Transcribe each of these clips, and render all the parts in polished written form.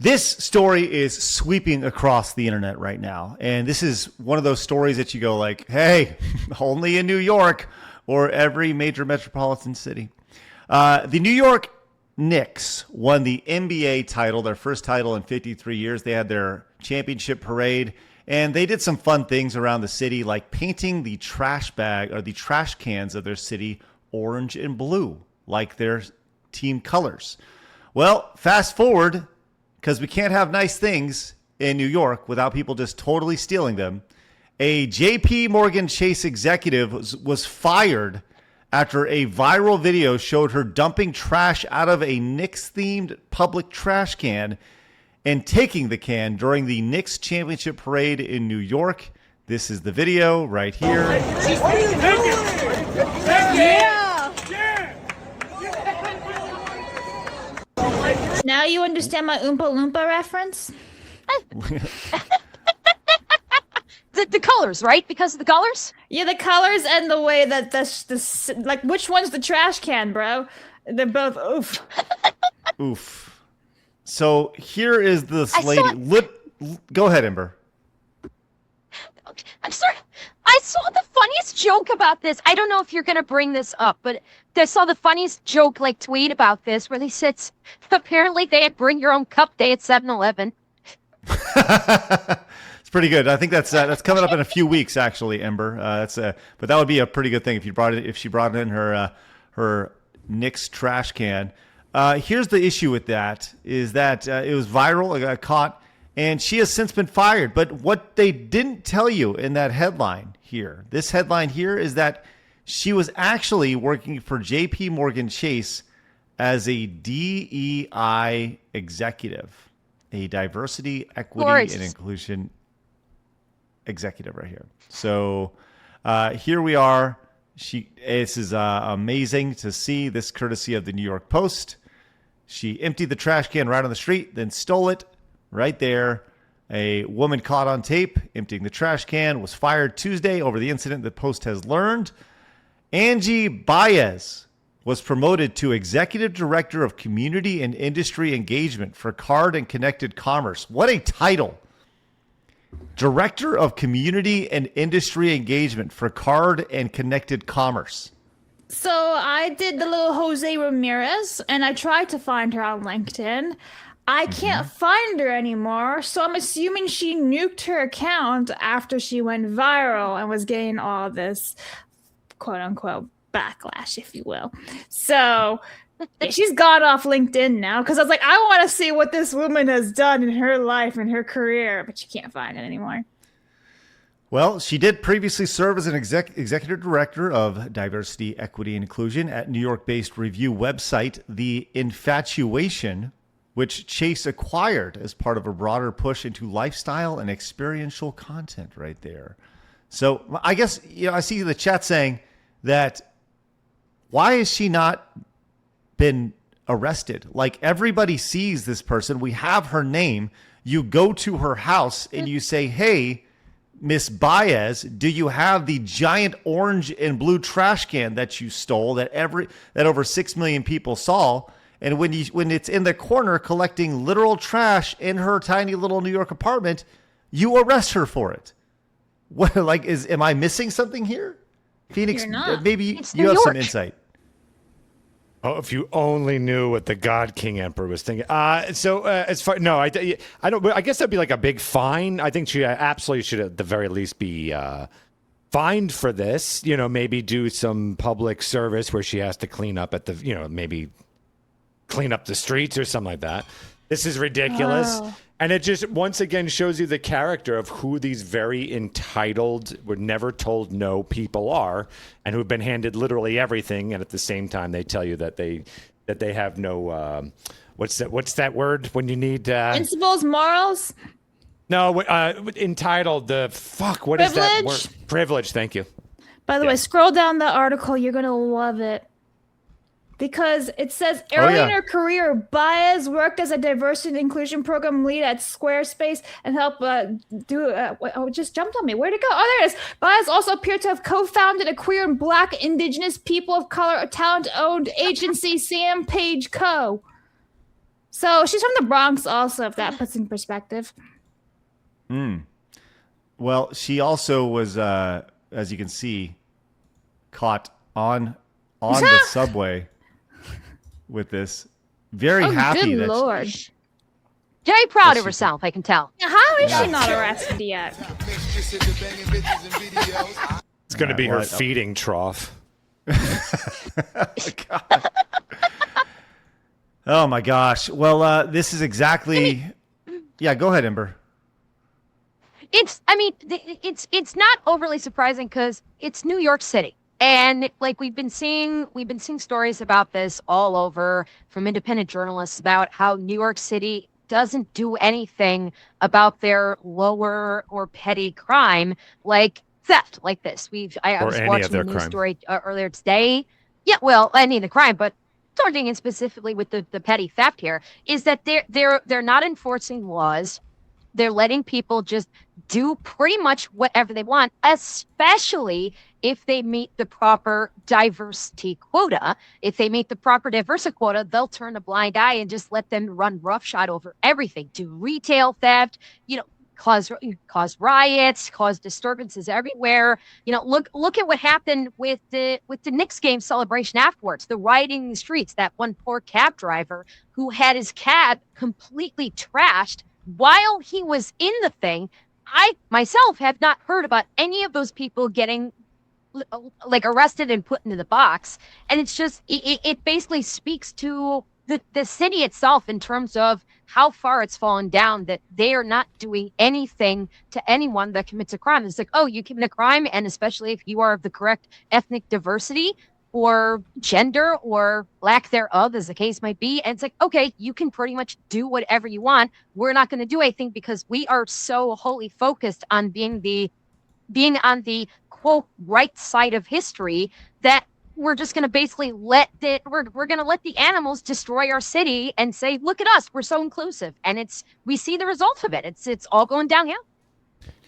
This story is sweeping across the internet right now. And this is one of those stories that you go like, hey, only in New York or every major metropolitan city. The New York Knicks won the NBA title, their first title in 53 years. They had their championship parade, and they did some fun things around the city, like painting the trash bag or the trash cans of their city orange and blue, like their team colors. Well, fast forward, because we can't have nice things in New York without people just totally stealing them. A JP Morgan Chase executive was fired after a viral video showed her dumping trash out of a Knicks-themed public trash can and taking the can during the Knicks Championship parade in New York. This is the video right here. Now you understand my Oompa Loompa reference? The colors, right? Because of the colors? Yeah, the colors and the way that this like, which one's the trash can, bro? They're both oof. Oof. So here is this lady. Go ahead, Ember. I'm sorry. I saw the funniest joke about this. I don't know if you're going to bring this up, but I saw the funniest joke, tweet about this, where they said apparently they had bring your own cup day at 7-Eleven. It's pretty good. I think that's coming up in a few weeks, actually, Ember. But that would be a pretty good thing if she brought in her Knicks trash can. Here's the issue with that is that it was viral, it got caught, and she has since been fired. But what they didn't tell you in that headline here, this headline here, is that she was actually working for JP Morgan Chase as a DEI executive, a diversity, equity, and inclusion executive right here. So here we are. This is amazing to see, this courtesy of the New York Post. She emptied the trash can right on the street, then stole it right there. A woman caught on tape emptying the trash can was fired Tuesday over the incident, the Post has learned. Angie Bayz was promoted to Executive Director of Community and Industry Engagement for Card and Connected Commerce. What a title. Director of Community and Industry Engagement for Card and Connected Commerce. So I did the little Jose Ramirez, and I tried to find her on LinkedIn. I can't find her anymore, so I'm assuming she nuked her account after she went viral and was getting all this quote-unquote backlash, if you will. So she's gone off LinkedIn now, because I was like, I want to see what this woman has done in her life and her career, but you can't find it anymore. Well, she did previously serve as an executive director of diversity, equity, and inclusion at New York-based review website The Infatuation, which Chase acquired as part of a broader push into lifestyle and experiential content right there. So I guess, I see the chat saying that why has she not been arrested? Like, everybody sees this person. We have her name. You go to her house and you say, hey, Miss Bayz, do you have the giant orange and blue trash can that you stole that over 6 million people saw? And when it's in the corner collecting literal trash in her tiny little New York apartment, you arrest her for it. What, am I missing something here? Phoenix, maybe you have some insight. Oh, if you only knew what the God King Emperor was thinking. As far no, I don't. I guess that'd be like a big fine. I think she absolutely should at the very least be fined for this. Maybe do some public service where she has to clean up at the. Maybe clean up the streets or something like that. This is ridiculous. Oh. And it just once again shows you the character of who these very entitled, were never told no people are, and who've been handed literally everything, and at the same time they tell you that they have no what's that word when you need principles, morals? No, entitled. What Privilege? Is that word? Privilege. Thank you. By the way, scroll down the article. You're gonna love it. Because it says early in her career, Bayz worked as a diversity and inclusion program lead at Squarespace and helped it just jumped on me. Where'd it go? Oh, there it is. Bayz also appeared to have co-founded a queer and Black, Indigenous, people of color, talent-owned agency, Sam Page Co. So she's from the Bronx also, if that puts in perspective. Well, she also was, as you can see, caught on the subway with this. Very happy good that Lord. Very proud Yes, of she herself, I can tell. How is she not arrested yet? It's going to be her Well, feeding trough. Oh my gosh. Well, this is exactly. Yeah, go ahead, Ember. It's not overly surprising because it's New York City. And like we've been seeing stories about this all over from independent journalists about how New York City doesn't do anything about their lower or petty crime like theft like this. I Or was any watching other a news crime. story earlier today. Yeah, well, any of the crime, but starting in specifically with the petty theft here is that they're not enforcing laws. They're letting people just do pretty much whatever they want, especially if they meet the proper diversity quota. If they meet the proper diversity quota, they'll turn a blind eye and just let them run roughshod over everything. Do retail theft, cause riots, cause disturbances everywhere. Look at what happened with the Knicks game celebration afterwards. The rioting in the streets. That one poor cab driver who had his cab completely trashed while he was in the thing. I myself have not heard about any of those people getting like arrested and put into the box. And it's just, it basically speaks to the city itself in terms of how far it's fallen down, that they are not doing anything to anyone that commits a crime. It's like, oh, you commit a crime, and especially if you are of the correct ethnic diversity or gender or lack thereof, as the case might be. And it's like, okay, you can pretty much do whatever you want. We're not going to do anything because we are so wholly focused on being on the quote right side of history that we're just going to basically we're going to let the animals destroy our city and say, look at us, we're so inclusive. And we see the results of it. It's all going downhill.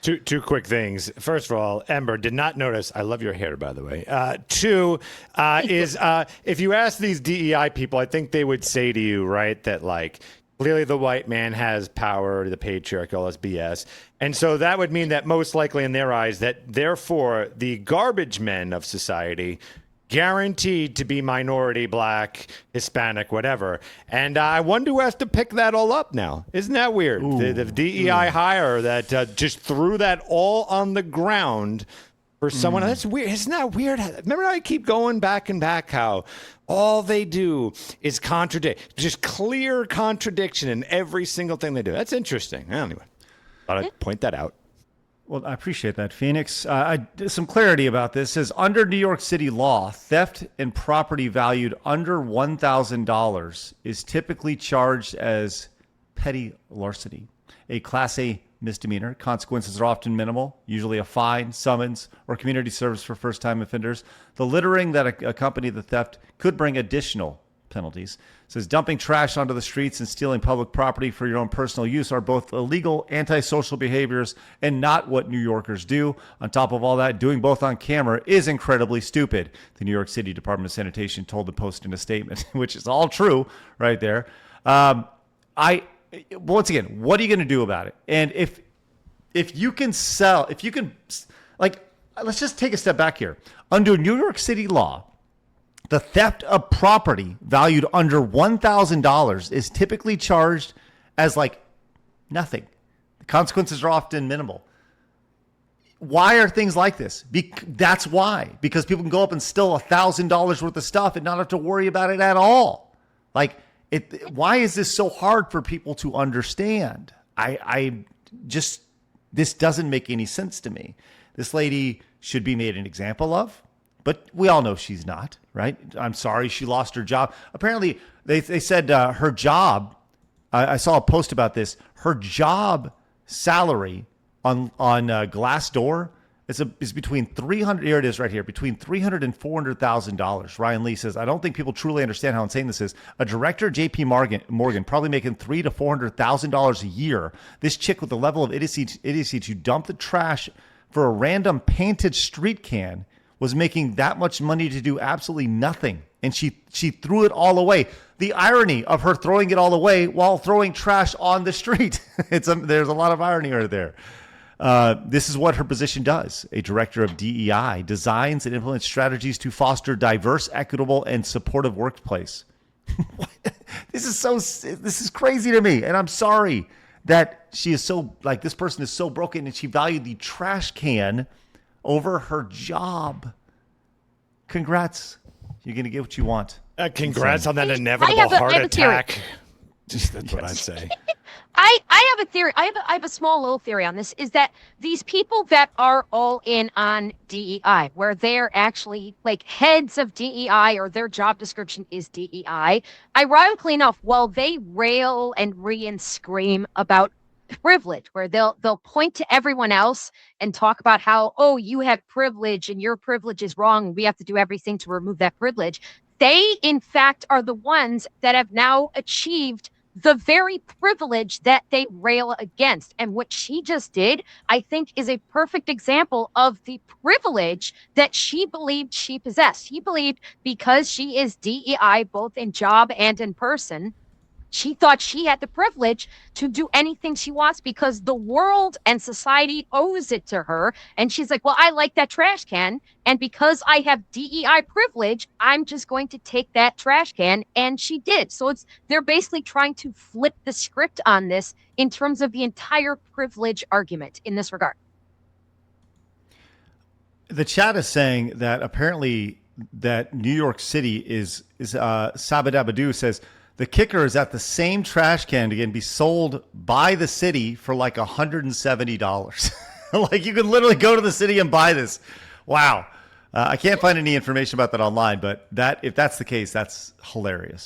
Two quick things. First of all, Ember, did not notice. I love your hair, by the way. Two is if you ask these DEI people, I think they would say to you, right, that like clearly the white man has power, the patriarchy, all this BS. And so that would mean that most likely in their eyes that therefore the garbage men of society guaranteed to be minority, black, Hispanic, whatever. And I wonder who has to pick that all up now. Isn't that weird? The DEI hire that just threw that all on the ground for someone. That's weird. Isn't that weird? Remember how I keep going back and back how all they do is contradict, just clear contradiction in every single thing they do. That's interesting. Anyway, thought I'd point that out. Well, I appreciate that, Phoenix. Some clarity about this says under New York City law, theft and property valued under $1,000 is typically charged as petty larceny, a Class A misdemeanor. Consequences are often minimal, usually a fine, summons, or community service for first-time offenders. The littering that accompany the theft could bring additional penalties. It says dumping trash onto the streets and stealing public property for your own personal use are both illegal, antisocial behaviors and not what New Yorkers do. On top of all that, doing both on camera is incredibly stupid, the New York City Department of Sanitation told the Post in a statement, which is all true right there. Once again, what are you going to do about it? And if you can let's just take a step back here. Under New York City law, the theft of property valued under $1,000 is typically charged as like nothing. The consequences are often minimal. Why are things like this? That's why. Because people can go up and steal $1,000 worth of stuff and not have to worry about it at all. Like, why is this so hard for people to understand? This doesn't make any sense to me. This lady should be made an example of, but we all know she's not, right? I'm sorry she lost her job. Apparently, they said her job, I saw a post about this, her job salary on Glassdoor is between $300,000, here it is right here, between $300,000 and $400,000. Ryan Lee says, I don't think people truly understand how insane this is. A director, J.P. Morgan, probably making $300,000 to $400,000 a year. This chick with the level of idiocy to dump the trash for a random painted street can was making that much money to do absolutely nothing and she threw it all away. The irony of her throwing it all away while throwing trash on the street. There's a lot of irony right there. This is what her position does. A director of DEI designs and implements strategies to foster diverse, equitable, and supportive workplace. This is crazy to me. And I'm sorry that she is so, like, this person is so broken and she valued the trash can over her job. Congrats. You're going to get what you want. Congrats on that inevitable heart attack. Just, that's what I'd say. I have a theory. I have a small little theory on this, is that these people that are all in on DEI, where they're actually like heads of DEI or their job description is DEI, ironically enough, while they rail and scream about privilege, where they'll point to everyone else and talk about how, oh, you have privilege and your privilege is wrong, we have to do everything to remove that privilege. They, in fact, are the ones that have now achieved the very privilege that they rail against. And what she just did, I think, is a perfect example of the privilege that she believed she possessed. She believed because she is DEI, both in job and in person, she thought she had the privilege to do anything she wants because the world and society owes it to her. And she's like, well, I like that trash can. And because I have DEI privilege, I'm just going to take that trash can. And she did. So they're basically trying to flip the script on this in terms of the entire privilege argument in this regard. The chat is saying that apparently that New York City is Sabadabadoo says, the kicker is that the same trash can can be sold by the city for like $170. Like you could literally go to the city and buy this. Wow. I can't find any information about that online, but if that's the case, that's hilarious.